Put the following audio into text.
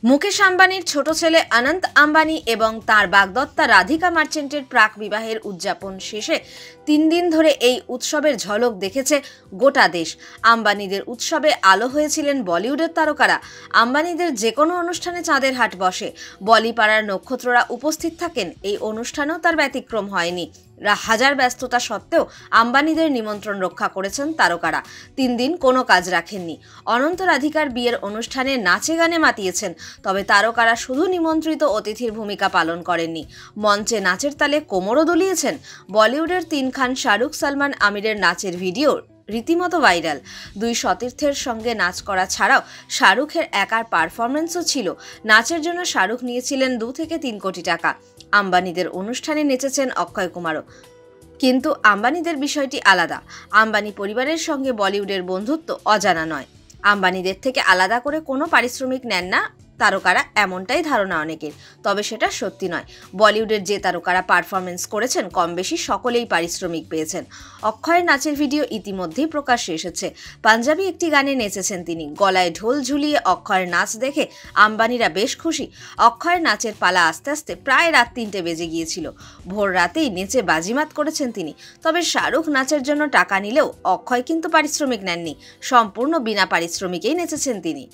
মুকেশ আম্বানির ছোট ছেলে অনন্ত আম্বানি এবং তার বাগদত্তা রাধিকা মার্চেন্টের প্রাক বিবাহের উদযাপন শেষে 3 দিন ধরে এই উৎসবের ঝলক দেখেছে গোটা দেশ। আম্বানিদের উৎসবে আলো হয়েছিলেন বলিউডের তারকারা। আম্বানিদের যে কোনো অনুষ্ঠানে চাঁদের হাট বসে, বলিপাড়ার নক্ষত্ররা উপস্থিত থাকেন। এই অনুষ্ঠানেও তার ব্যতিক্রম হয়নি। হাজার ব্যস্ততা সত্ত্বেও আম্বানিদের নিমন্ত্রণ রক্ষা করেছেন তারকারা। 3 দিন কোনো কাজ রাখেননি। অনন্ত রাধিকার বিয়ের অনুষ্ঠানে নাচে গানে মাতিয়েছেন, তবে তারকারা শুধু নিমন্ত্রিত অতিথির ভূমিকা পালন করেননি, মঞ্চে নাচের তালে কোমরও দুলিয়েছেন। বলিউডের 3 খান শাহরুখ, সালমান, আমিরের নাচের ভিডিও রীতিমতো ভাইরাল। 2 সতীর্থের সঙ্গে নাচ করা ছাড়াও শাহরুখের একার পারফরমেন্সও ছিল। নাচের জন্য শাহরুখ নিয়েছিলেন 2 থেকে 3 কোটি টাকা। আম্বানিদের অনুষ্ঠানে নেচেছেন অক্ষয় কুমারও। কিন্তু আম্বানিদের বিষয়টি আলাদা। আম্বানি পরিবারের সঙ্গে বলিউডের বন্ধুত্ব অজানা নয়। আম্বানিদের থেকে আলাদা করে কোনো পারিশ্রমিক নেন না তারকারা, এমনটাই ধারণা অনেকের। তবে সেটা সত্যি নয়। বলিউডের যে তারকারা পারফরমেন্স করেছেন কম বেশি সকলেই পারিশ্রমিক পেয়েছেন। অক্ষয়ের নাচের ভিডিও ইতিমধ্যেই প্রকাশ্যে এসেছে। পাঞ্জাবি একটি গানে নেচেছেন তিনি। গলায় ঢোল ঝুলিয়ে অক্ষয়ের নাচ দেখে আম্বানিরা বেশ খুশি। অক্ষয়ের নাচের পালা আস্তে আস্তে প্রায় রাত 3টে বেজে গিয়েছিল। ভোর রাতেই নেচে বাজিমাত করেছেন তিনি। তবে শাহরুখ নাচের জন্য টাকা নিলেও অক্ষয় কিন্তু পারিশ্রমিক নেননি। সম্পূর্ণ বিনা পারিশ্রমিকেই নেচেছেন তিনি।